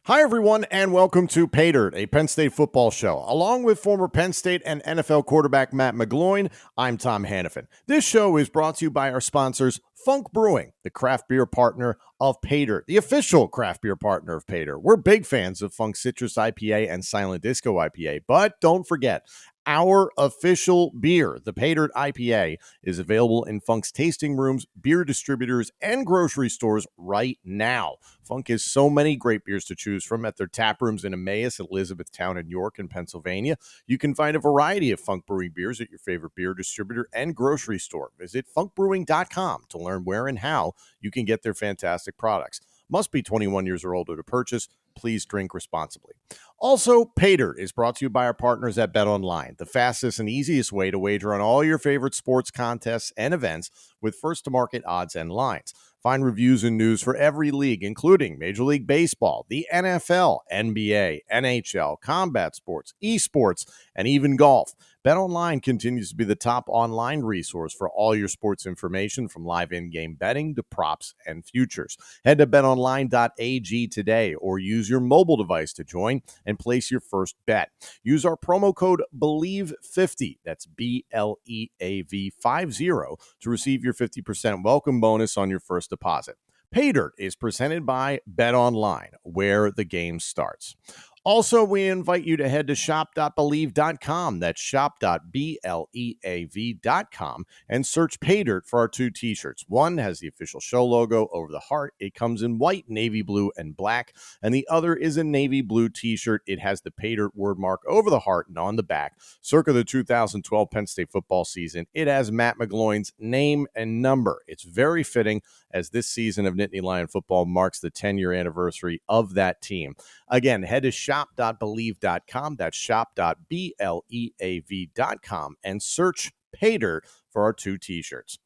Hi, everyone, and welcome to PAYDIRT, a Penn State football show. Along with former Penn State and NFL quarterback Matt McGloin, I'm Tom Hannafin. This show is brought to you by our sponsors, Funk Brewing, the craft beer partner of PAYDIRT, the official craft beer partner of PAYDIRT. We're big fans of Funk Citrus IPA and Silent Disco IPA, but don't forget, our official beer, the PAYDIRT IPA, is available in Funk's tasting rooms, beer distributors, and grocery stores right now. Funk has so many great beers to choose from at their tap rooms in Emmaus, Elizabethtown, and York in Pennsylvania. You can find a variety of Funk Brewing beers at your favorite beer distributor and grocery store. Visit funkbrewing.com to learn where and how you can get their fantastic products. Must be 21 years or older to purchase. Please drink responsibly. Also, PAYDIRT is brought to you by our partners at BetOnline, the fastest and easiest way to wager on all your favorite sports contests and events with first-to-market odds and lines. Find reviews and news for every league, including Major League Baseball, the NFL, NBA, NHL, combat sports, esports, and even golf. BetOnline continues to be the top online resource for all your sports information, from live in-game betting to props and futures. Head to betonline.ag today or use your mobile device to join and place your first bet. Use our promo code BELIEVE50, that's BLEAV50, to receive your 50% welcome bonus on your first deposit. PAYDIRT is presented by BetOnline, where the game starts. Also, we invite you to head to shop.believe.com. That's shop.beleav.com and search PAYDIRT for our two t-shirts. One has the official show logo over the heart. It comes in white, navy blue, and black. And the other is a navy blue t-shirt. It has the PAYDIRT word mark over the heart and on the back. Circa the 2012 Penn State football season, it has Matt McGloin's name and number. It's very fitting, as this season of Nittany Lion football marks the 10-year anniversary of that team. Again, head to shop.believe.com. That's shop.beleav.com and search PAYDIRT for our two t-shirts.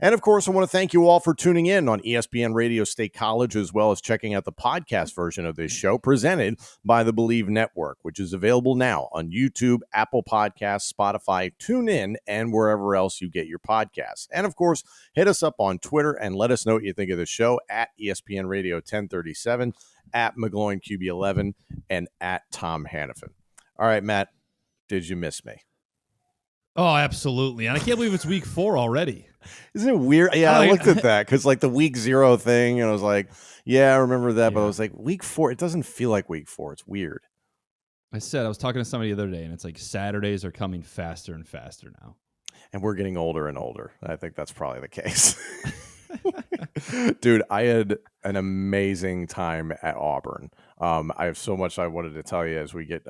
And of course, I want to thank you all for tuning in on ESPN Radio State College, as well as checking out the podcast version of this show presented by the Believe Network, which is available now on YouTube, Apple Podcasts, Spotify, TuneIn, and wherever else you get your podcasts. And of course, hit us up on Twitter and let us know what you think of the show at ESPN Radio 1037, at McGloin QB11, and at Tom Hannafin. All right, Matt, did you miss me? Oh, absolutely. And I can't believe it's week 4 already. Isn't it weird? Yeah, I looked at that because like the week 0 thing, and I was like, yeah, I remember that. Yeah. But I was like, week 4, it doesn't feel like week 4. It's weird. I was talking to somebody the other day, and it's like Saturdays are coming faster and faster now. And we're getting older and older. I think that's probably the case. Dude, I had an amazing time at Auburn. I have so much I wanted to tell you as we get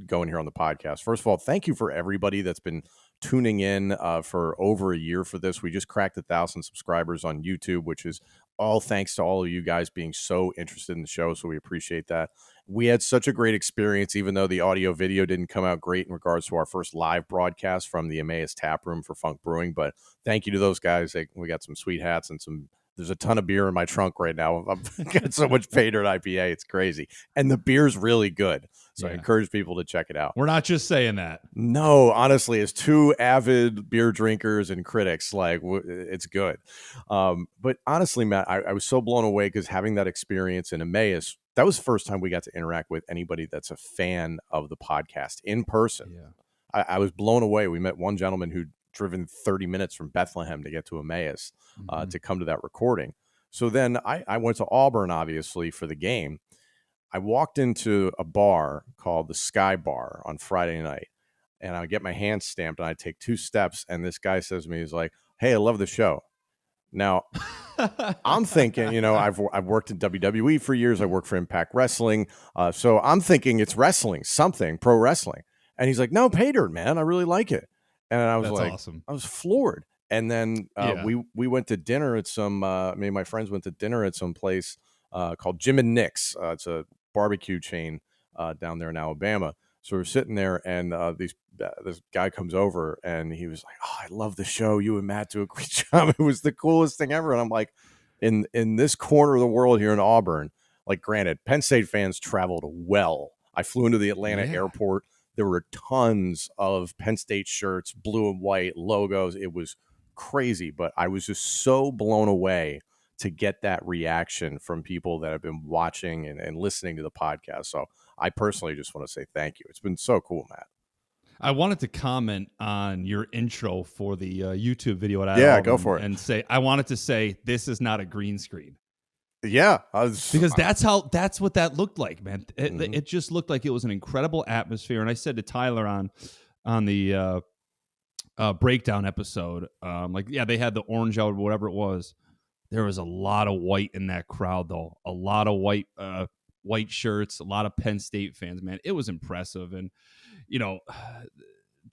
going here on the podcast. First of all, thank you for everybody that's been tuning in for over a year for this. We just cracked 1,000 subscribers on YouTube, which is all thanks to all of you guys being so interested in the show. So we appreciate that. We had such a great experience, even though the audio video didn't come out great in regards to our first live broadcast from the Emmaus tap room for Funk Brewing. But thank you to those guys. We got some sweet hats and there's a ton of beer in my trunk right now. I've got so much PAYDIRT IPA. It's crazy. And the beer's really good. So yeah. I encourage people to check it out. We're not just saying that. No, honestly, as two avid beer drinkers and critics, like it's good. But honestly, Matt, I was so blown away because having that experience in Emmaus, that was the first time we got to interact with anybody that's a fan of the podcast in person. Yeah. I was blown away. We met one gentleman who'd driven 30 minutes from Bethlehem to get to Emmaus to come to that recording. So then I went to Auburn, obviously, for the game. I walked into a bar called the Sky Bar on Friday night, and I get my hand stamped, and I take 2 steps, and this guy says to me, he's like, "Hey, I love the show." Now, I'm thinking, I've worked in WWE for years. I worked for Impact Wrestling. So I'm thinking it's wrestling, something, pro wrestling. And he's like, "No, PAYDIRT, man. I really like it." And I was like, awesome. I was floored. And then we went to dinner at some, me and my friends went to dinner at some place called Jim and Nick's. It's a barbecue chain down there in Alabama. So we're sitting there, and this guy comes over, and he was like, "Oh, I love the show. You and Matt do a great job. It was the coolest thing ever." And I'm like, in this corner of the world here in Auburn, like, granted, Penn State fans traveled well. I flew into the Atlanta airport. There were tons of Penn State shirts, blue and white logos. It was crazy, but I was just so blown away to get that reaction from people that have been watching and listening to the podcast. So I personally just want to say thank you. It's been so cool, Matt. I wanted to comment on your intro for the YouTube video at Yeah, Auburn go for it. and say I wanted to say this is not a green screen. Yeah, Because that's what that looked like, man. It just looked like it was an incredible atmosphere. And I said to Tyler on the breakdown episode, they had the orange out, whatever it was. There was a lot of white in that crowd, though. A lot of white shirts, a lot of Penn State fans, man. It was impressive. And,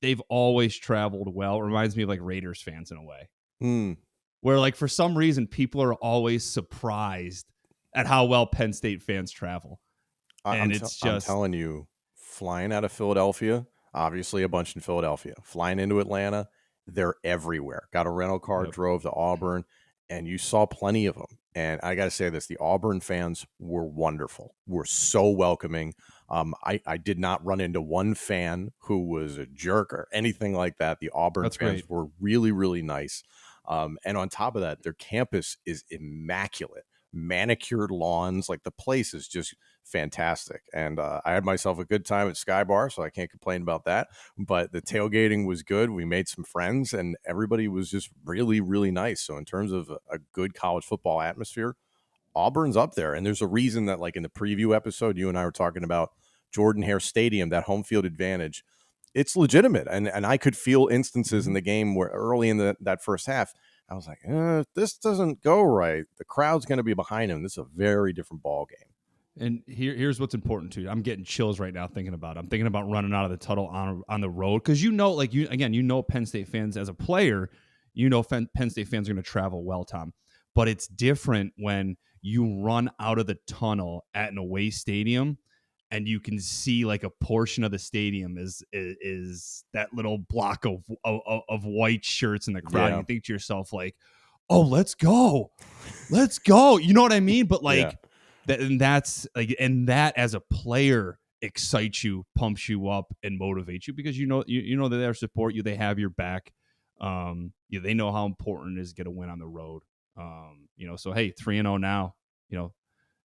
they've always traveled well. It reminds me of like Raiders fans in a way. Where like for some reason people are always surprised at how well Penn State fans travel. I'm telling you, flying out of Philadelphia, obviously a bunch in Philadelphia, flying into Atlanta, they're everywhere. Got a rental car, drove to Auburn, and you saw plenty of them. And I got to say this, the Auburn fans were wonderful. Were so welcoming. I did not run into one fan who was a jerk or anything like that. The Auburn fans were really, really nice. And on top of that, their campus is immaculate. Manicured lawns, like the place is just fantastic. And I had myself a good time at Sky Bar, so I can't complain about that. But the tailgating was good. We made some friends, and everybody was just really, really nice. So in terms of a good college football atmosphere, Auburn's up there. And there's a reason that, like in the preview episode, you and I were talking about Jordan-Hare Stadium, that home field advantage. It's legitimate. And I could feel instances in the game where early in that first half, I was like, this doesn't go right. The crowd's going to be behind him. This is a very different ball game. And here's what's important to you. I'm getting chills right now thinking about it. I'm thinking about running out of the tunnel on the road because Penn State fans as a player, Penn State fans are going to travel well, Tom. But it's different when you run out of the tunnel at an away stadium and you can see like a portion of the stadium is that little block of white shirts in the crowd. Yeah. You think to yourself like, oh, let's go. You know what I mean? But like that as a player excites you, pumps you up, and motivates you because you know that they support you. They have your back. They know how important it is to get a win on the road. So hey, 3-0 now.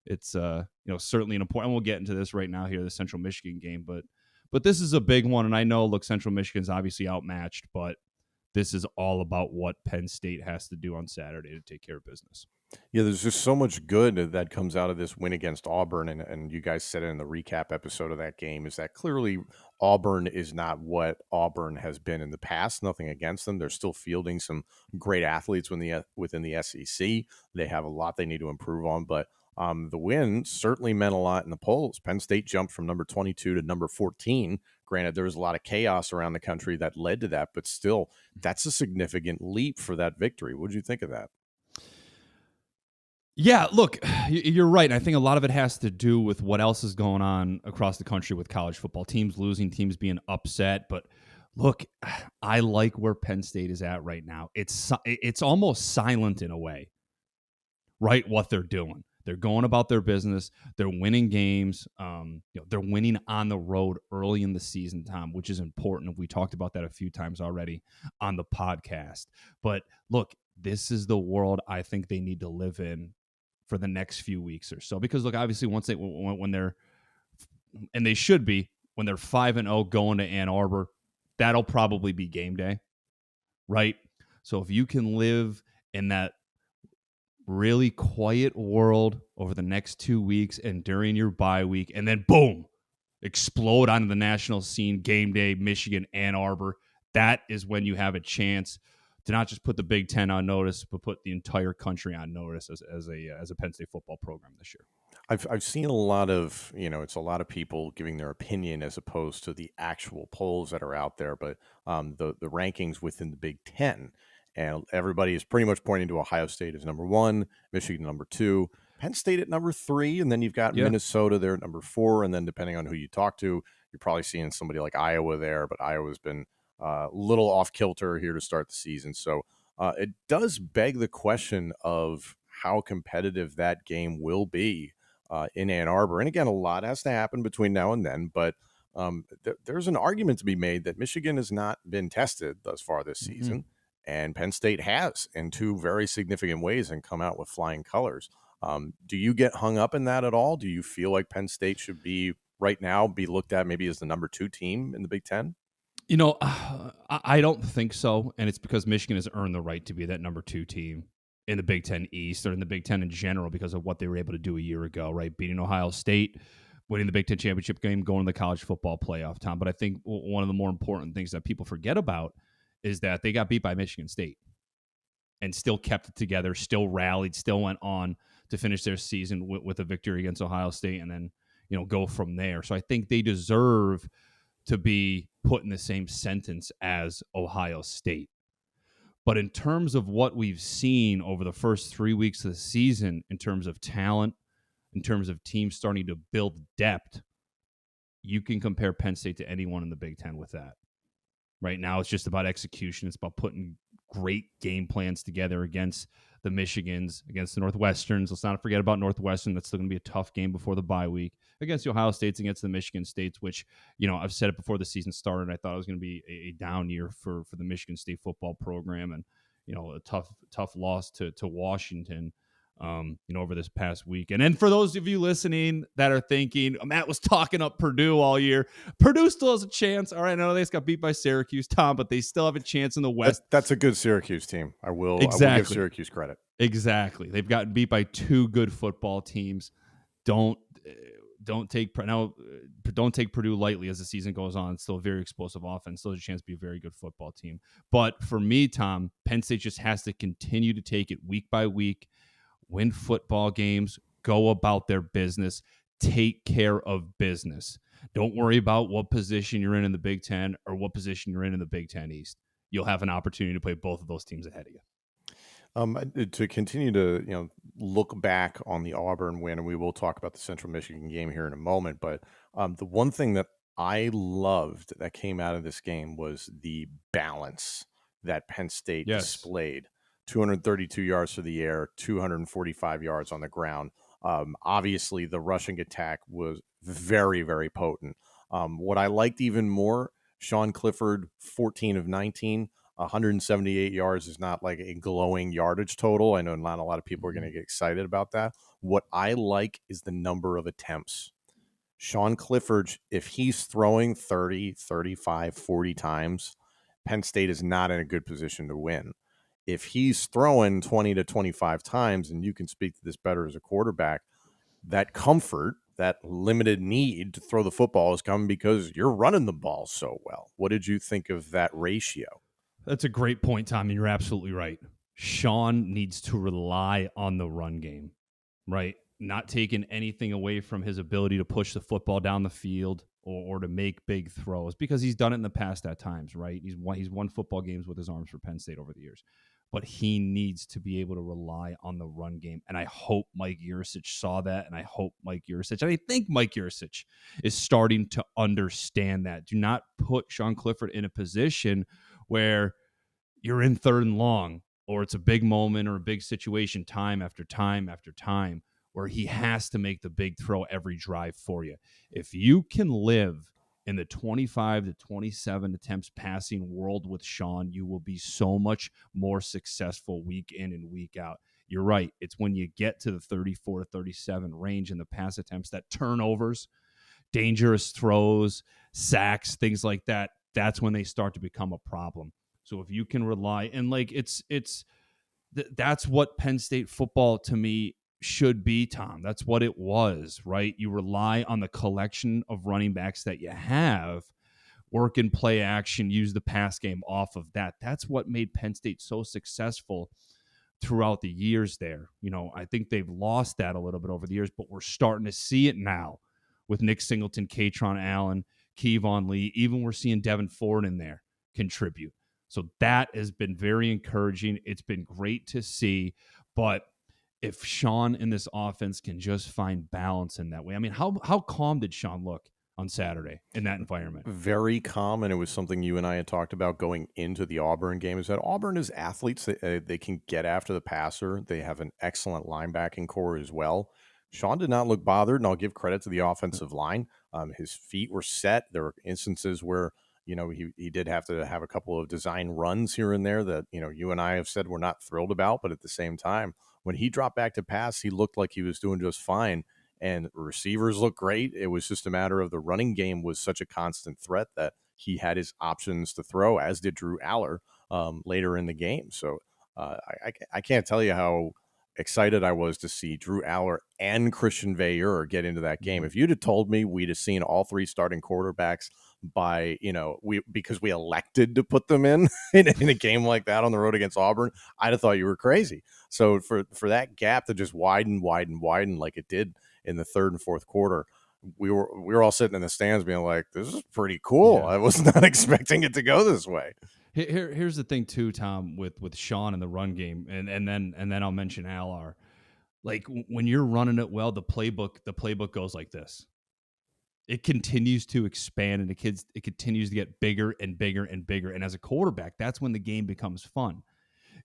It's certainly an important. We'll get into this right now here, the Central Michigan game, but this is a big one, and I know Central Michigan's obviously outmatched, but this is all about what Penn State has to do on Saturday to take care of business. Yeah, there's just so much good that comes out of this win against Auburn, and you guys said it in the recap episode of that game, is that clearly Auburn is not what Auburn has been in the past. Nothing against them. They're still fielding some great athletes within the SEC. They have a lot they need to improve on, but the win certainly meant a lot in the polls. Penn State jumped from number 22 to number 14. Granted, there was a lot of chaos around the country that led to that, but still, that's a significant leap for that victory. What did you think of that? Yeah, look, you're right. I think a lot of it has to do with what else is going on across the country with college football. Teams losing, teams being upset. But look, I like where Penn State is at right now. It's almost silent in a way, right, what they're doing. They're going about their business. They're winning games. They're winning on the road early in the season, Tom, which is important. We talked about that a few times already on the podcast. But look, this is the world I think they need to live in for the next few weeks or so. Because look, obviously, when they're, and they should be, when they're 5-0 going to Ann Arbor, that'll probably be game day, right? So if you can live in that really quiet world over the next 2 weeks and during your bye week, and then boom, explode onto the national scene, game day, Michigan, Ann Arbor, that is when you have a chance to not just put the Big Ten on notice, but put the entire country on notice as a Penn State football program this year. I've seen a lot of, it's a lot of people giving their opinion as opposed to the actual polls that are out there, but the rankings within the Big Ten. And everybody is pretty much pointing to Ohio State as number 1, Michigan number 2, Penn State at number 3, and then you've got Minnesota there at number 4. And then depending on who you talk to, you're probably seeing somebody like Iowa there, but Iowa's been a little off kilter here to start the season. So it does beg the question of how competitive that game will be in Ann Arbor. And again, a lot has to happen between now and then, but there's an argument to be made that Michigan has not been tested thus far this season. And Penn State has in two very significant ways and come out with flying colors. Do you get hung up in that at all? Do you feel like Penn State should be right now be looked at maybe as the number 2 team in the Big Ten? I don't think so, and it's because Michigan has earned the right to be that number 2 team in the Big Ten East or in the Big Ten in general because of what they were able to do a year ago, right? Beating Ohio State, winning the Big Ten championship game, going to the college football playoff, Tom. But I think one of the more important things that people forget about is that they got beat by Michigan State and still kept it together, still rallied, still went on to finish their season with a victory against Ohio State and then, go from there. So I think they deserve to be put in the same sentence as Ohio State. But in terms of what we've seen over the first 3 weeks of the season, in terms of talent, in terms of teams starting to build depth, you can compare Penn State to anyone in the Big Ten with that. Right now, it's just about execution. It's about putting great game plans together against the Michigans, against the Northwesterns. Let's not forget about Northwestern. That's still going to be a tough game before the bye week. Against the Ohio States, against the Michigan States, which, I've said it before the season started. I thought it was going to be a down year for the Michigan State football program and, a tough loss to Washington. Over this past week. And then for those of you listening that are thinking, Matt was talking up Purdue all year. Purdue still has a chance. All right, I know they just got beat by Syracuse, Tom, but they still have a chance in the West. That's a good Syracuse team. I will give Syracuse credit. Exactly. They've gotten beat by 2 good football teams. Don't take Purdue lightly as the season goes on. It's still a very explosive offense. Still has a chance to be a very good football team. But for me, Tom, Penn State just has to continue to take it week by week, win football games, go about their business, take care of business. Don't worry about what position you're in the Big Ten or what position you're in the Big Ten East. You'll have an opportunity to play both of those teams ahead of you. To continue to look back on the Auburn win, and we will talk about the Central Michigan game here in a moment, but the one thing that I loved that came out of this game was the balance that Penn State displayed. 232 yards through the air, 245 yards on the ground. Obviously, the rushing attack was very, very potent. What I liked even more, Sean Clifford, 14 of 19, 178 yards is not like a glowing yardage total. I know not a lot of people are going to get excited about that. What I like is the number of attempts. Sean Clifford, if he's throwing 30, 35, 40 times, Penn State is not in a good position to win. If he's throwing 20 to 25 times, and you can speak to this better as a quarterback, that comfort, that limited need to throw the football is coming because you're running the ball so well. What did you think of that ratio? That's a great point, Tommy. You're absolutely right. Sean needs to rely on the run game, right? Not taking anything away from his ability to push the football down the field or to make big throws, because he's done it in the past at times, right? He's won football games with his arms for Penn State over the years. But he needs to be able to rely on the run game. And I hope Mike Yurcich saw that, and I think Mike Yurcich is starting to understand that. Do not put Sean Clifford in a position where you're in 3rd and long, or it's a big moment or a big situation time after time after time, where he has to make the big throw every drive for you. If you can live in the 25 to 27 attempts passing world with Sean, you will be so much more successful week in and week out. You're right. It's when you get to the 34 to 37 range in the pass attempts, that turnovers, dangerous throws, sacks, things like that, that's when they start to become a problem. So if you can rely, and that's what Penn State football to me should be, Tom. That's what it was, right? You rely on the collection of running backs that you have, work and play action, use the pass game off of that. That's what made Penn State so successful throughout the years there. I think they've lost that a little bit over the years, but we're starting to see it now with Nick Singleton, Katron Allen, Kevon Lee. Even we're seeing Devin Ford in there contribute. So that has been very encouraging. It's been great to see, but if Sean in this offense can just find balance in that way. I mean, how calm did Sean look on Saturday in that environment? Very calm, and it was something you and I had talked about going into the Auburn game, is that Auburn is athletes. They can get after the passer. They have an excellent linebacking core as well. Sean did not look bothered, and I'll give credit to the offensive line. His feet were set. There were instances where he did have to have a couple of design runs here and there that, you and I have said we're not thrilled about. But at the same time, when he dropped back to pass, he looked like he was doing just fine. And receivers look great. It was just a matter of the running game was such a constant threat that he had his options to throw, as did Drew Aller later in the game. So I can't tell you how excited I was to see Drew Aller and Christian Veilleux get into that game. If you'd have told me we'd have seen all three starting quarterbacks by, because we elected to put them in a game like that on the road against Auburn, I'd have thought you were crazy. So for that gap to just widen like it did in the third and fourth quarter, we were all sitting in the stands being like, this is pretty cool. Yeah. I was not expecting it to go this way. Here's the thing too, Tom, with Sean in the run game, and then I'll mention Aller. Like when you're running it well, the playbook goes like this. It continues to expand, and it continues to get bigger and bigger and bigger. And as a quarterback, that's when the game becomes fun,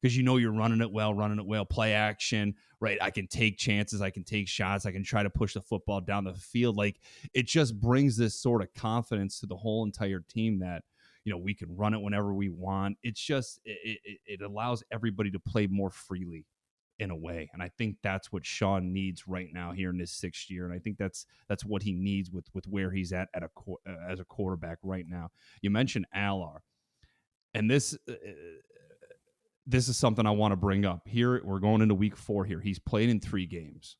because you're running it well, play action, right? I can take chances, I can take shots, I can try to push the football down the field. Like it just brings this sort of confidence to the whole entire team that, we can run it whenever we want. It's just, it allows everybody to play more freely in a way. And I think that's what Sean needs right now here in his sixth year. And I think that's what he needs with where he's at as a quarterback right now. You mentioned Aller, and this is something I want to bring up here. We're going into week 4 here. He's played in 3 games,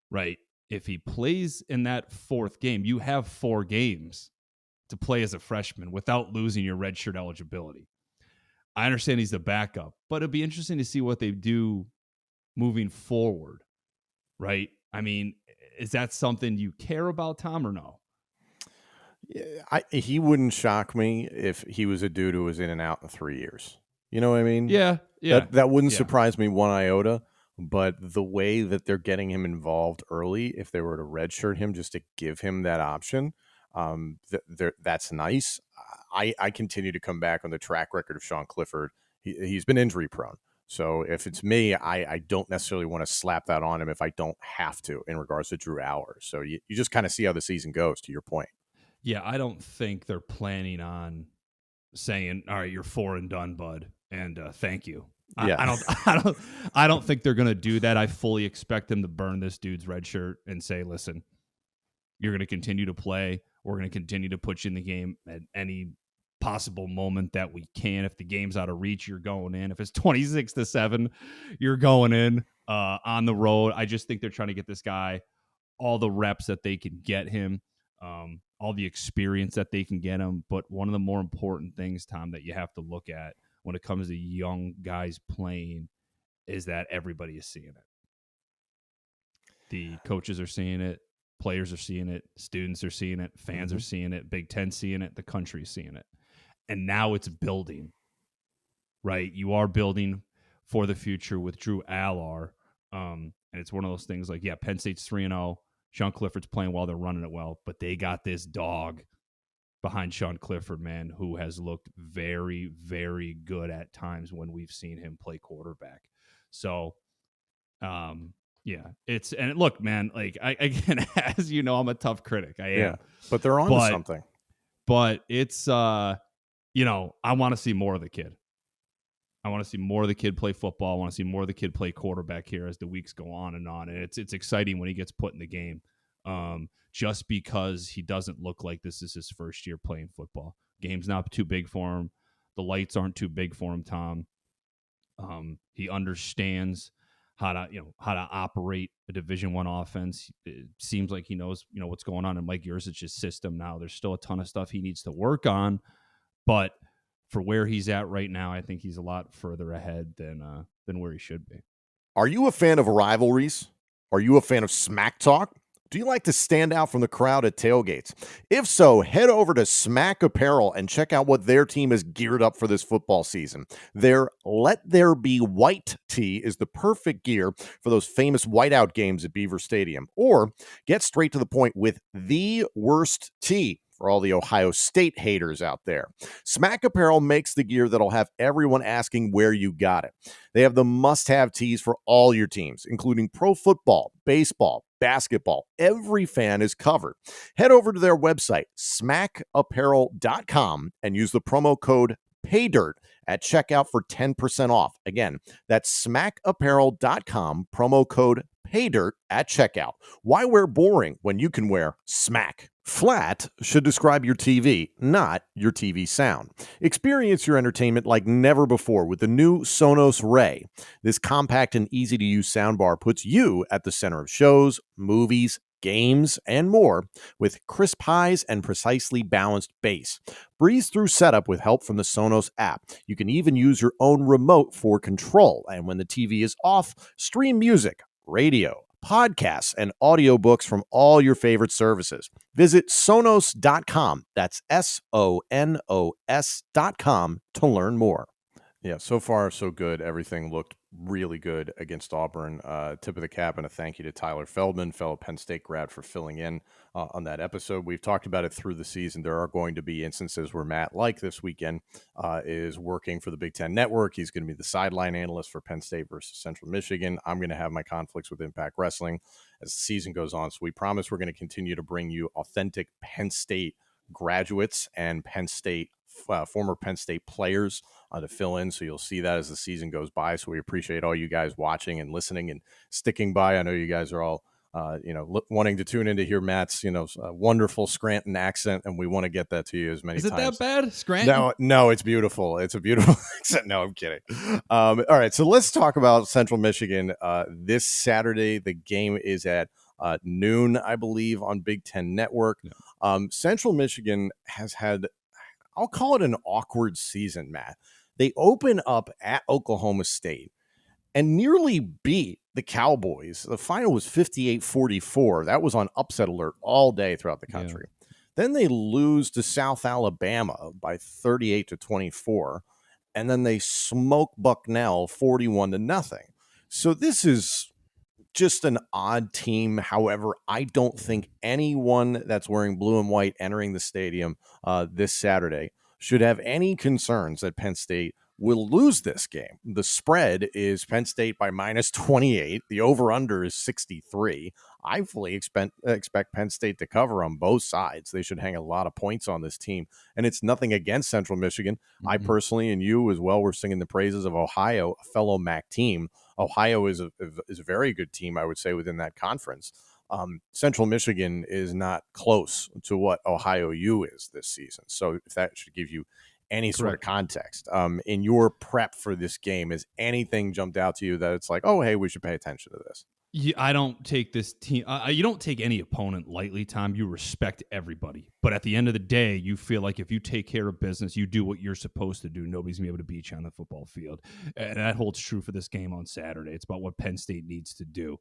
right? If he plays in that 4th game, you have 4 games to play as a freshman without losing your redshirt eligibility. I understand he's the backup, but it'd be interesting to see what they do moving forward, right? I mean, is that something you care about, Tom, or no? Yeah, he wouldn't shock me if he was a dude who was in and out in 3 years. You know what I mean? Yeah. That wouldn't surprise me one iota. But the way that they're getting him involved early, if they were to redshirt him just to give him that option, that's nice. I continue to come back on the track record of Sean Clifford. He's been injury prone. So if it's me, I don't necessarily want to slap that on him if I don't have to in regards to Drew Aller. So you just kind of see how the season goes, to your point. Yeah, I don't think they're planning on saying, all right, you're 4 and done, bud, and thank you. Yeah. I don't think they're going to do that. I fully expect them to burn this dude's red shirt and say, listen, you're going to continue to play. We're going to continue to put you in the game at any possible moment that we can. If the game's out of reach, you're going in. If it's 26-7, you're going in on the road. I just think they're trying to get this guy all the reps that they can get him, all the experience that they can get him. But one of the more important things, Tom, that you have to look at when it comes to young guys playing is that everybody is seeing it. The coaches are seeing it. Players are seeing it. Students are seeing it. Fans are seeing it. Big Ten seeing it. The country is seeing it. And now it's building, right? You are building for the future with Drew Aller. And it's one of those things like, yeah, Penn State's 3-0. Sean Clifford's playing well. They're running it well. But they got this dog behind Sean Clifford, man, who has looked very, very good at times when we've seen him play quarterback. So, and look, man, like again, as you know, I'm a tough critic. I am. Yeah, but they're on to something. But it's, I want to see more of the kid. I want to see more of the kid play football. I want to see more of the kid play quarterback here as the weeks go on. And it's exciting when he gets put in the game. Just because he doesn't look like this is his first year playing football. Game's not too big for him. The lights aren't too big for him, Tom. He understands how to operate a Division I offense. It seems like he knows, what's going on in Mike Yurcich's system now. There's still a ton of stuff he needs to work on, but for where he's at right now, I think he's a lot further ahead than where he should be. Are you a fan of rivalries? Are you a fan of smack talk? Do you like to stand out from the crowd at tailgates? If so, head over to Smack Apparel and check out what their team is geared up for this football season. Their Let There Be White tee is the perfect gear for those famous whiteout games at Beaver Stadium. Or get straight to the point with the worst tee for all the Ohio State haters out there. Smack Apparel makes the gear that'll have everyone asking where you got it. They have the must-have tees for all your teams, including pro football, baseball, basketball. Every fan is covered. Head over to their website, smackapparel.com, and use the promo code PAYDIRT at checkout for 10% off. Again, that's smackapparel.com, promo code PAYDIRT at checkout. Why wear boring when you can wear smack? Flat should describe your TV, not your TV sound. Experience your entertainment like never before with the new Sonos Ray. This compact and easy-to-use soundbar puts you at the center of shows, movies, games, and more with crisp highs and precisely balanced bass. Breeze through setup with help from the Sonos app. You can even use your own remote for control. And when the TV is off, stream music, radio, podcasts, and audiobooks from all your favorite services. Visit Sonos.com. That's Sonos.com to learn more. Yeah, so far, so good. Everything looked really good against Auburn. Tip of the cap and a thank you to Tyler Feldman, fellow Penn State grad, for filling in on that episode. We've talked about it through the season. There are going to be instances where Matt, like this weekend, is working for the Big Ten Network. He's going to be the sideline analyst for Penn State versus Central Michigan. I'm going to have my conflicts with Impact Wrestling as the season goes on. So we promise we're going to continue to bring you authentic Penn State graduates and Penn State former Penn State players to fill in. So you'll see that as the season goes by. So we appreciate all you guys watching and listening and sticking by. I know you guys are all, wanting to tune in to hear Matt's, wonderful Scranton accent. And we want to get that to you as many times. Is it that bad? Scranton? No, it's beautiful. It's a beautiful accent. No, I'm kidding. All right. So let's talk about Central Michigan. This Saturday, the game is at noon, I believe, on Big Ten Network. Yeah. Central Michigan has had, I'll call it an awkward season, Matt. They open up at Oklahoma State and nearly beat the Cowboys. The final was 58-44. That was on upset alert all day throughout the country. Yeah. Then they lose to South Alabama by 38-24. And then they smoke Bucknell 41-0. So this is just an odd team. However, I don't think anyone that's wearing blue and white entering the stadium this Saturday should have any concerns that Penn State will lose this game. The spread is Penn State by -28. The over-under is 63. I fully expect Penn State to cover on both sides. They should hang a lot of points on this team. And it's nothing against Central Michigan. Mm-hmm. I personally, and you as well, were singing the praises of Ohio, a fellow MAC team. Ohio is a very good team, I would say, within that conference. Central Michigan is not close to what Ohio U is this season. So if that should give you any sort of context in your prep for this game, has anything jumped out to you that it's like, oh, hey, we should pay attention to this? Yeah, I don't take this team. You don't take any opponent lightly, Tom. You respect everybody. But at the end of the day, you feel like if you take care of business, you do what you're supposed to do, nobody's going to be able to beat you on the football field. And that holds true for this game on Saturday. It's about what Penn State needs to do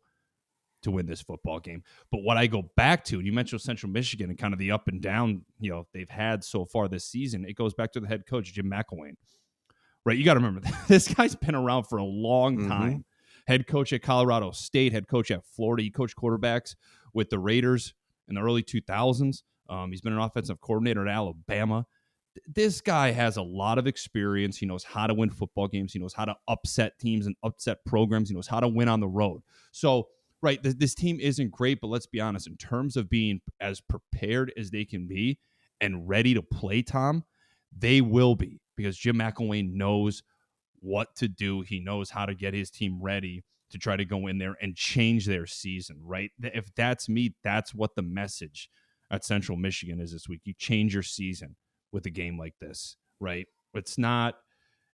to win this football game. But what I go back to, and you mentioned Central Michigan and kind of the up and down, they've had so far this season, it goes back to the head coach, Jim McElwain. Right? You got to remember, this guy's been around for a long time. Mm-hmm. Head coach at Colorado State, head coach at Florida. He coached quarterbacks with the Raiders in the early 2000s. He's been an offensive coordinator at Alabama. This guy has a lot of experience. He knows how to win football games. He knows how to upset teams and upset programs. He knows how to win on the road. So, right, this team isn't great, but let's be honest, in terms of being as prepared as they can be and ready to play, Tom, they will be, because Jim McElwain knows what to do. He knows how to get his team ready to try to go in there and change their season, right? If that's me, that's what the message at Central Michigan is this week. You change your season with a game like this, right? It's not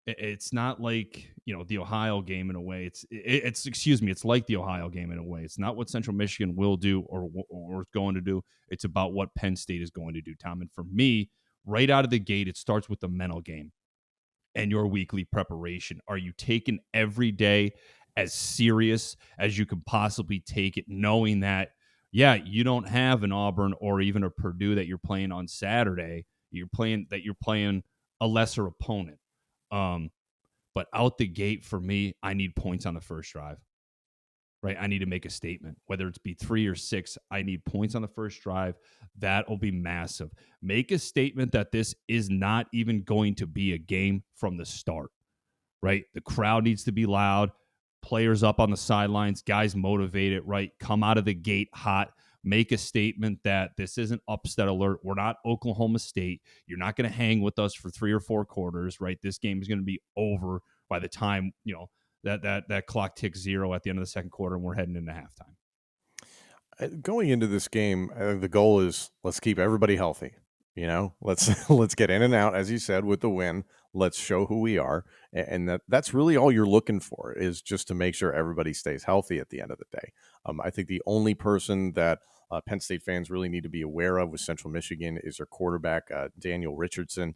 like, the Ohio game in a way. It's like the Ohio game in a way. It's not what Central Michigan will do or is going to do. It's about what Penn State is going to do, Tom. And for me, right out of the gate, it starts with the mental game and your weekly preparation. Are you taking every day as serious as you can possibly take it, knowing that, you don't have an Auburn or even a Purdue that you're playing on Saturday. You're playing a lesser opponent. But out the gate, for me, I need points on the first drive, right? I need to make a statement, whether it's be 3 or 6. I need points on the first drive. That will be massive. Make a statement that this is not even going to be a game from the start, right? The crowd needs to be loud. players up on the sidelines, guys motivated, right? Come out of the gate hot, make a statement that this isn't upset alert. We're not Oklahoma State. You're not going to hang with us for 3 or 4 quarters, right? This game is going to be over by the time, that clock ticks 0 at the end of the second quarter and we're heading into halftime. Going into this game, I think the goal is let's keep everybody healthy. Let's get in and out, as you said, with the win. Let's show who we are, and that's really all you're looking for, is just to make sure everybody stays healthy at the end of the day. I think the only person that Penn State fans really need to be aware of with Central Michigan is their quarterback, Daniel Richardson.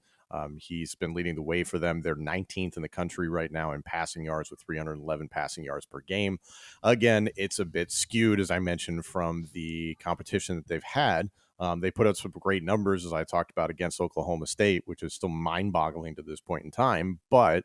He's been leading the way for them. They're 19th in the country right now in passing yards with 311 passing yards per game. Again, it's a bit skewed, as I mentioned, from the competition that they've had. They put out some great numbers, as I talked about, against Oklahoma State, which is still mind-boggling to this point in time. But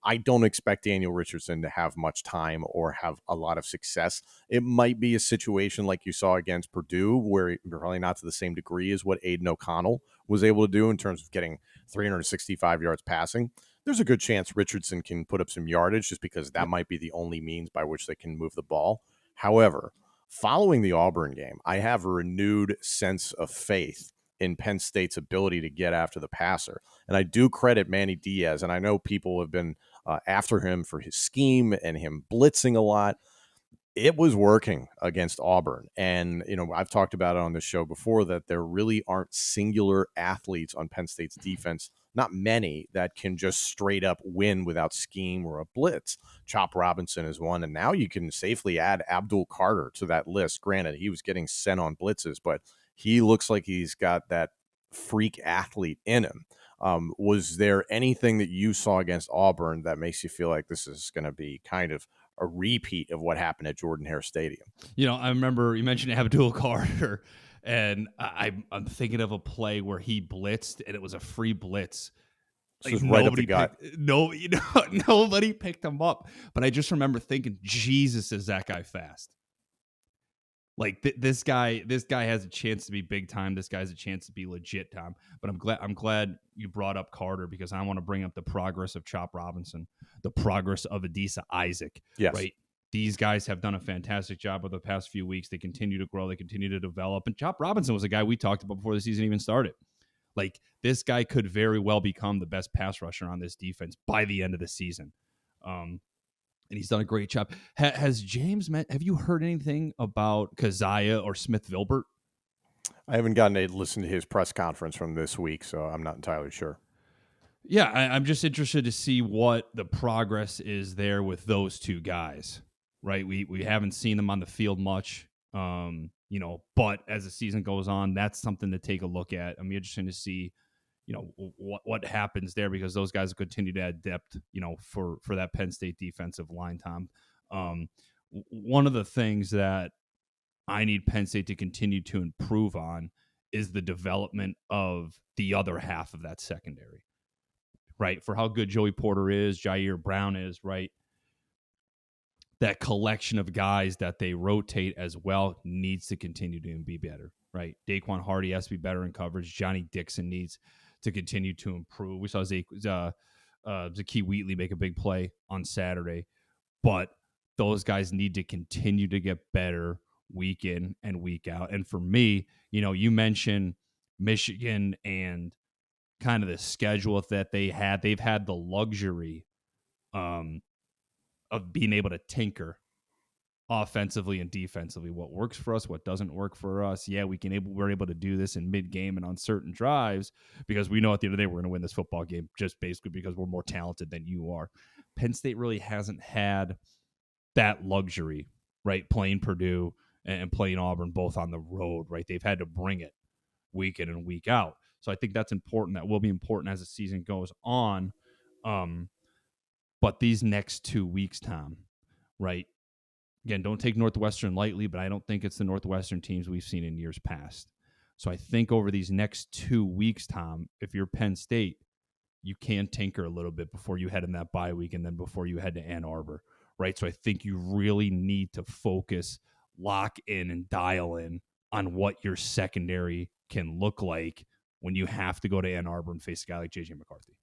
I don't expect Daniel Richardson to have much time or have a lot of success. It might be a situation like you saw against Purdue, where probably not to the same degree as what Aiden O'Connell was able to do in terms of getting 365 yards passing. There's a good chance Richardson can put up some yardage, just because that might be the only means by which they can move the ball. However, following the Auburn game, I have a renewed sense of faith in Penn State's ability to get after the passer. And I do credit Manny Diaz, and I know people have been after him for his scheme and him blitzing a lot. It was working against Auburn. And, I've talked about it on the show before that there really aren't singular athletes on Penn State's defense, not many, that can just straight up win without scheme or a blitz. Chop Robinson is one, and now you can safely add Abdul Carter to that list. Granted, he was getting sent on blitzes, but he looks like he's got that freak athlete in him. Was there anything that you saw against Auburn that makes you feel like this is going to be kind of a repeat of what happened at Jordan-Hare Stadium? I remember you mentioned Abdul Carter, and I'm thinking of a play where he blitzed, and it was a free blitz. This was right up the gut. Nobody picked him up. But I just remember thinking, Jesus, is that guy fast? Like this guy has a chance to be big time. This guy has a chance to be legit time. But I'm glad you brought up Carter, because I want to bring up the progress of Chop Robinson, the progress of Adisa Isaac. Yes. Right. These guys have done a fantastic job over the past few weeks. They continue to grow. They continue to develop. And Chop Robinson was a guy we talked about before the season even started. Like, this guy could very well become the best pass rusher on this defense by the end of the season. And he's done a great job. Has James have you heard anything about Keziah or Smith-Vilbert? I haven't gotten to listen to his press conference from this week, so I'm not entirely sure. Yeah, I'm just interested to see what the progress is there with those two guys, right? We haven't seen them on the field much, but as the season goes on, that's something to take a look at. I'm interested to see, what happens there, because those guys will continue to add depth, for that Penn State defensive line, Tom. One of the things that I need Penn State to continue to improve on is the development of the other half of that secondary, right? For how good Joey Porter is, Jair Brown is, right? That collection of guys that they rotate as well needs to continue to be better, right? Daquan Hardy has to be better in coverage. Johnny Dixon needs to continue to improve. We saw Zakee Wheatley make a big play on Saturday, but those guys need to continue to get better week in and week out. And for me, you mentioned Michigan and kind of the schedule that they had. They've had the luxury of being able to tinker offensively and defensively. What works for us, what doesn't work for us. Yeah, we're able to do this in mid-game and on certain drives, because we know at the end of the day we're going to win this football game, just basically because we're more talented than you are. Penn State really hasn't had that luxury, right? Playing Purdue and playing Auburn both on the road, right? They've had to bring it week in and week out. So I think that's important. That will be important as the season goes on. But these next 2 weeks, Tom, right? Again, don't take Northwestern lightly, but I don't think it's the Northwestern teams we've seen in years past. So I think over these next 2 weeks, Tom, if you're Penn State, you can tinker a little bit before you head in that bye week and then before you head to Ann Arbor, right? So I think you really need to focus, lock in, and dial in on what your secondary can look like when you have to go to Ann Arbor and face a guy like J.J. McCarthy.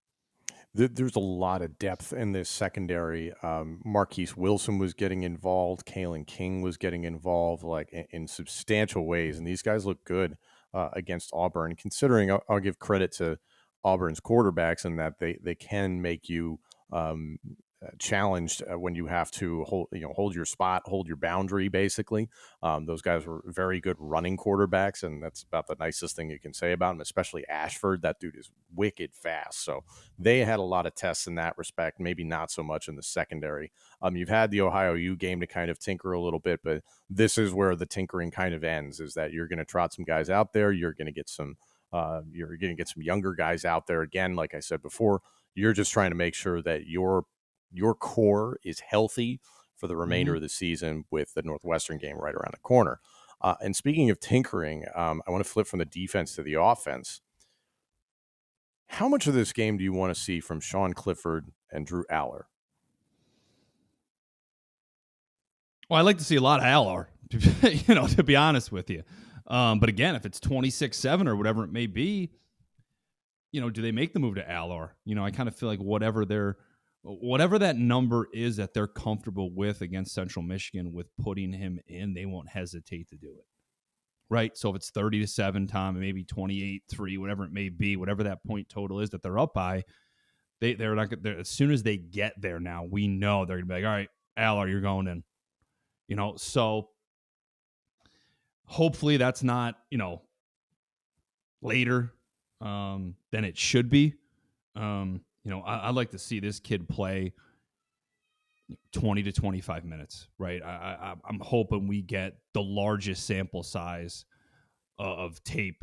There's a lot of depth in this secondary. Marquise Wilson was getting involved. Kalen King was getting involved, like in substantial ways, and these guys look good against Auburn. Considering, I'll give credit to Auburn's quarterbacks in that they can make you challenged when you have to hold your spot, hold your boundary. Basically, those guys were very good running quarterbacks, and that's about the nicest thing you can say about them. Especially Ashford, that dude is wicked fast. So they had a lot of tests in that respect. Maybe not so much in the secondary. You've had the Ohio U game to kind of tinker a little bit, but this is where the tinkering kind of ends. Is that you're going to trot some guys out there. You're going to get some. You're going to get some younger guys out there again. Like I said before, you're just trying to make sure that your core is healthy for the remainder of the season, with the Northwestern game right around the corner. And speaking of tinkering, I want to flip from the defense to the offense. How much of this game do you want to see from Sean Clifford and Drew Aller? Well, I'd like to see a lot of Aller, to be honest with you. But again, if it's 26-7 or whatever it may be, do they make the move to Aller? I kind of feel like whatever that number is that they're comfortable with against Central Michigan with putting him in, they won't hesitate to do it. Right? So if it's 30-7, Tom, maybe 28-3, whatever it may be, whatever that point total is that they're up by, they're not as soon as they get there now, we know they're going to be like, all right, Aller, you're going in. So hopefully that's not, later than it should be. I'd like to see this kid play 20 to 25 minutes, right? I'm hoping we get the largest sample size of tape,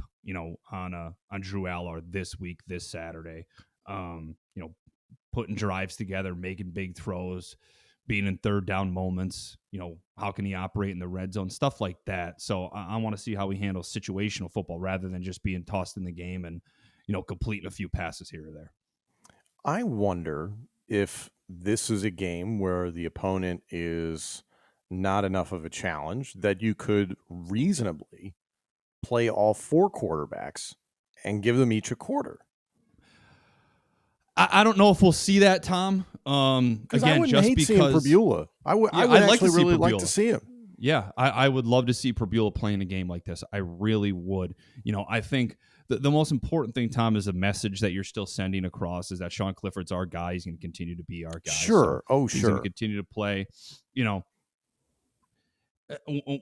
on Drew Aller this week, this Saturday. Putting drives together, making big throws, being in third down moments. How can he operate in the red zone, stuff like that. So I want to see how he handles situational football rather than just being tossed in the game and completing a few passes here or there. I wonder if this is a game where the opponent is not enough of a challenge that you could reasonably play all four quarterbacks and give them each a quarter. I don't know if we'll see that, Tom. Again, I wouldn't hate seeing Pribula. I would actually really like to see him. Yeah, I would love to see Pribula playing a game like this. I really would. I think the most important thing, Tom, is a message that you're still sending across is that Sean Clifford's our guy. He's going to continue to be our guy. Sure. So he's going to continue to play.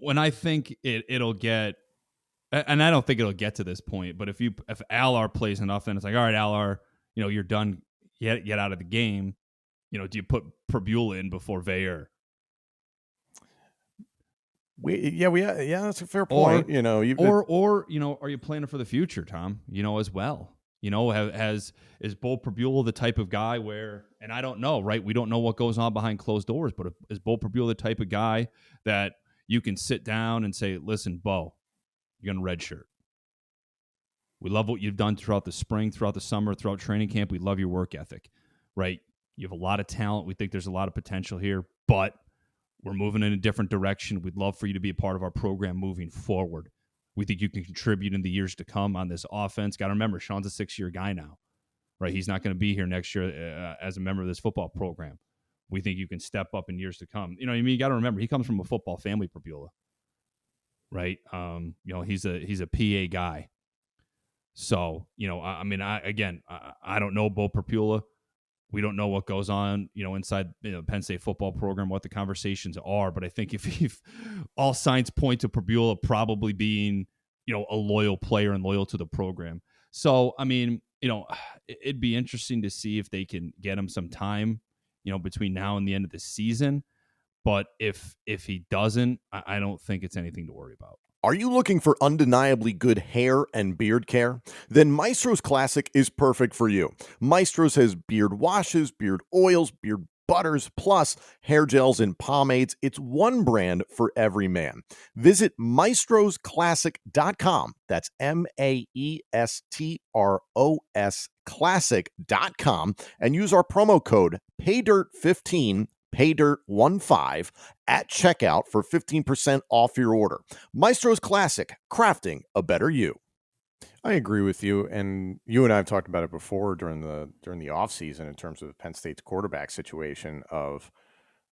When I think it'll get, and I don't think it'll get to this point, but if Aller plays enough, then it's like, all right, Aller, you're done. Get out of the game. Do you put Pribula in before Veilleux? That's a fair point. Or are you planning for the future, Tom? As well. Is Bo Pribula the type of guy where, and I don't know, right? We don't know what goes on behind closed doors, but is Bo Pribula the type of guy that you can sit down and say, listen, Bo, you're going to redshirt. We love what you've done throughout the spring, throughout the summer, throughout training camp. We love your work ethic, right? You have a lot of talent. We think there's a lot of potential here, but we're moving in a different direction. We'd love for you to be a part of our program moving forward. We think you can contribute in the years to come on this offense. Got to remember, Sean's a 6-year guy now, right? He's not going to be here next year as a member of this football program. We think you can step up in years to come. You got to remember, he comes from a football family, Pribula, right? He's a PA guy. So, I don't know Bo Pribula. We don't know what goes on, inside Penn State football program, what the conversations are. But I think if all signs point to Pribula probably being, a loyal player and loyal to the program. So, it'd be interesting to see if they can get him some time, between now and the end of the season. But if he doesn't, I don't think it's anything to worry about. Are you looking for undeniably good hair and beard care? Then Maestro's Classic is perfect for you. Maestro's has beard washes, beard oils, beard butters, plus hair gels and pomades. It's one brand for every man. Visit maestrosclassic.com. That's MAESTROS classic.com and use our promo code PAYDIRT15. PAYDIRT15 at checkout for 15% off your order. Maestro's Classic, crafting a better you. I agree with you, and you and I have talked about it before during the off season in terms of Penn State's quarterback situation of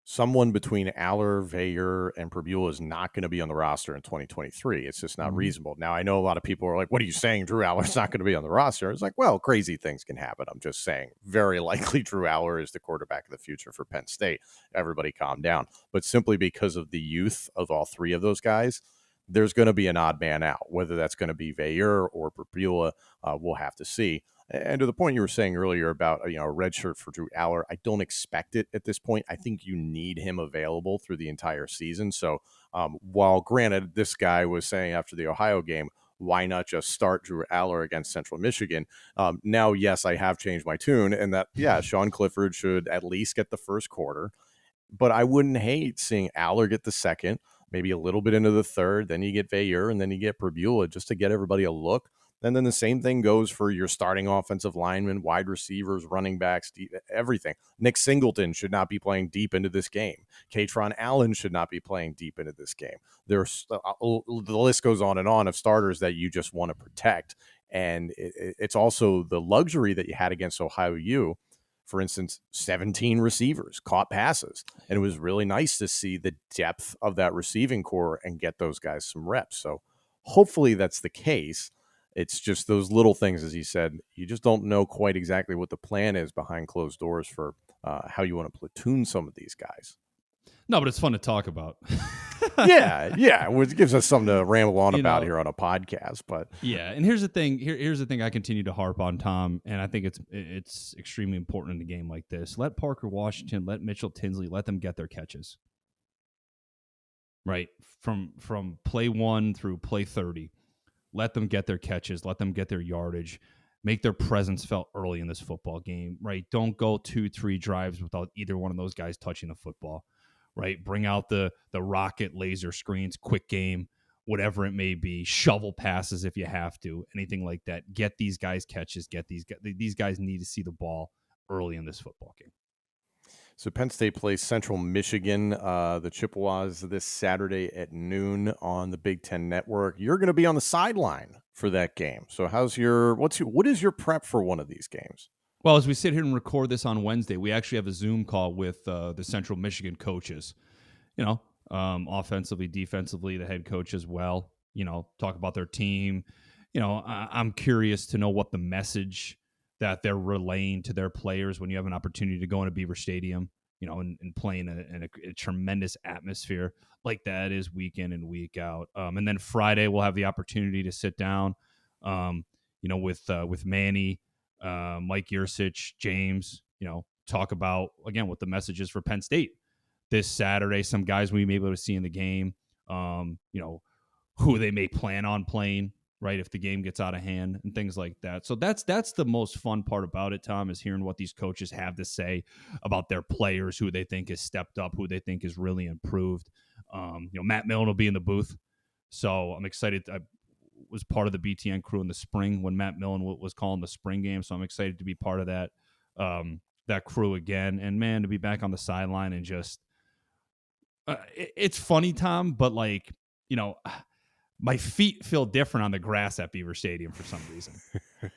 someone between Aller, Veyer, and Prbula is not going to be on the roster in 2023. It's just not Mhm. reasonable. Now, I know a lot of people are like, what are you saying? Drew Aller's not going to be on the roster. It's like, well, crazy things can happen. I'm just saying very likely Drew Aller is the quarterback of the future for Penn State. Everybody calm down. But simply because of the youth of all three of those guys, there's going to be an odd man out. Whether that's going to be Veyer or Prbula, we'll have to see. And to the point you were saying earlier about a red shirt for Drew Aller, I don't expect it at this point. I think you need him available through the entire season. So while granted, this guy was saying after the Ohio game, why not just start Drew Aller against Central Michigan? Now, yes, I have changed my tune, and that Sean Clifford should at least get the first quarter. But I wouldn't hate seeing Aller get the second, maybe a little bit into the third. Then you get Veyer, and then you get Prbula just to get everybody a look. And then the same thing goes for your starting offensive linemen, wide receivers, running backs, everything. Nick Singleton should not be playing deep into this game. Katron Allen should not be playing deep into this game. There's the list goes on and on of starters that you just want to protect. And it's also the luxury that you had against Ohio U. For instance, 17 receivers caught passes. And it was really nice to see the depth of that receiving core and get those guys some reps. So hopefully that's the case. It's just those little things, as he said, you just don't know quite exactly what the plan is behind closed doors for how you want to platoon some of these guys. No, but it's fun to talk about. yeah, which gives us something to ramble on You about know, here on a podcast. But yeah, and here's the thing. Here's the thing. I continue to harp on Tom, and I think it's extremely important in a game like this. Let Parker Washington, let Mitchell Tinsley, let them get their catches. Right from play 1 through play 30, let them get their catches, let them get their yardage, make their presence felt early in this football game. Right, don't go 2-3 drives without either one of those guys touching the football. Right, bring out the rocket laser screens, quick game, whatever it may be, shovel passes if you have to, anything like that. Get these guys catches. Get these guys need to see the ball early in this football game. So Penn State plays Central Michigan, the Chippewas, this Saturday at noon on the Big Ten Network. You're going to be on the sideline for that game. So what is your prep for one of these games? Well, as we sit here and record this on Wednesday, we actually have a Zoom call with the Central Michigan coaches. Offensively, defensively, the head coach as well. Talk about their team. I'm curious to know what the message that they're relaying to their players when you have an opportunity to go into Beaver Stadium, and play in a tremendous atmosphere like that is week in and week out. And then Friday we'll have the opportunity to sit down, with Manny, Mike Yursich, James, talk about, again, what the message is for Penn State this Saturday. Some guys we may be able to see in the game, who they may plan on playing, right, if the game gets out of hand and things like that. So that's the most fun part about it, Tom, is hearing what these coaches have to say about their players, who they think has stepped up, who they think has really improved. Matt McGloin will be in the booth, so I'm excited. I was part of the BTN crew in the spring when Matt McGloin was calling the spring game, so I'm excited to be part of that crew again. And man, to be back on the sideline and just it's funny, Tom, but my feet feel different on the grass at Beaver Stadium for some reason.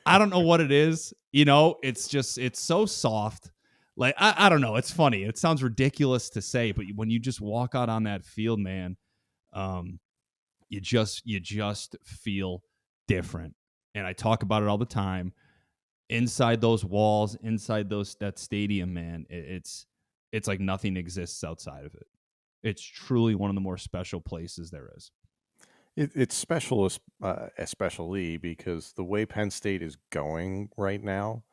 I don't know what it is. It's so soft. I don't know. It's funny. It sounds ridiculous to say, but when you just walk out on that field, man, you just feel different. And I talk about it all the time. Inside those walls, inside that stadium, man, it's like nothing exists outside of it. It's truly one of the more special places there is. It's special, especially because the way Penn State is going right now,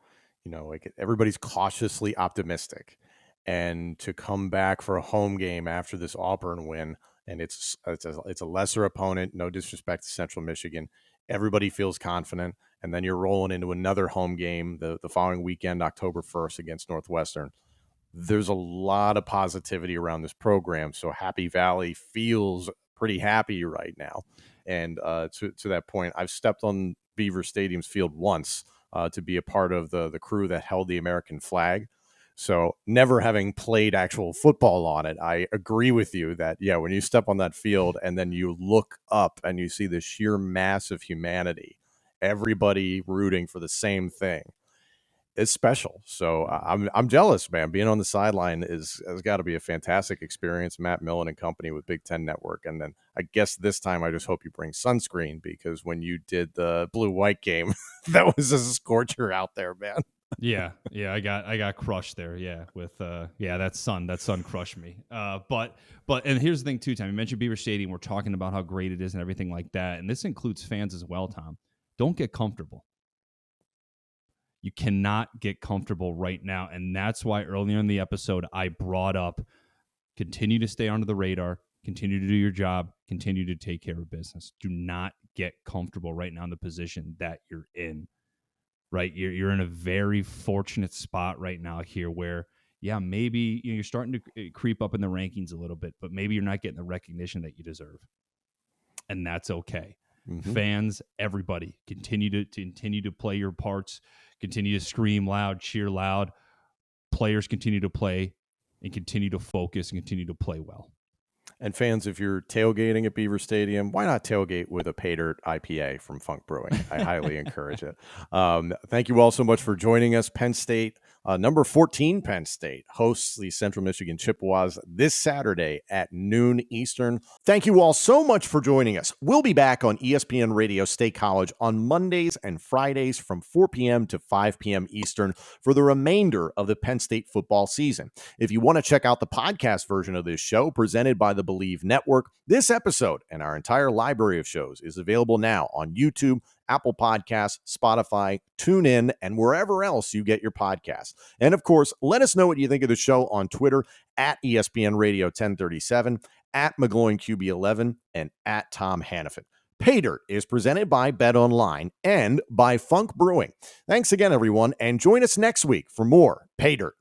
everybody's cautiously optimistic, and to come back for a home game after this Auburn win, and it's a lesser opponent. No disrespect to Central Michigan, everybody feels confident, and then you're rolling into another home game the following weekend, October 1st against Northwestern. There's a lot of positivity around this program, so Happy Valley feels pretty happy right now. And to that point, I've stepped on Beaver Stadium's field once to be a part of the crew that held the American flag. So never having played actual football on it, I agree with you that, when you step on that field and then you look up and you see the sheer mass of humanity everybody rooting for the same thing. It's special. So I'm jealous, man. Being on the sideline has got to be a fantastic experience. Matt Millen and company with Big Ten Network. And then I guess this time I just hope you bring sunscreen, because when you did the blue-white game, that was a scorcher out there, man. Yeah, I got crushed there. Yeah, with that sun crushed me. But and here's the thing too, Tom. You mentioned Beaver Stadium. We're talking about how great it is and everything like that, and this includes fans as well, Tom. Don't get comfortable. You cannot get comfortable right now, and that's why earlier in the episode I brought up: continue to stay under the radar, continue to do your job, continue to take care of business. Do not get comfortable right now in the position that you're in. Right, you're in a very fortunate spot right now here where, maybe you're starting to creep up in the rankings a little bit, but maybe you're not getting the recognition that you deserve, and that's okay. Mm-hmm. Fans, everybody, continue to play your parts, continue to scream loud, cheer loud. Players continue to play and continue to focus and continue to play well. And fans, if you're tailgating at Beaver Stadium, why not tailgate with a PAYDIRT IPA from Funk Brewing? I highly encourage it. Thank you all so much for joining us. Penn State, number 14 Penn State, hosts the Central Michigan Chippewas this Saturday at noon Eastern. Thank you all so much for joining us. We'll be back on ESPN Radio State College on Mondays and Fridays from 4 p.m. to 5 p.m. Eastern for the remainder of the Penn State football season. If you want to check out the podcast version of this show presented by the Believe Network, this episode and our entire library of shows is available now on YouTube, Apple Podcasts, Spotify, TuneIn, and wherever else you get your podcasts. And of course, let us know what you think of the show on Twitter at ESPN Radio 1037, at McGloinQB11, and at Tom Hannafin. PAYDIRT is presented by BetOnline and by Funk Brewing. Thanks again, everyone, and join us next week for more PAYDIRT.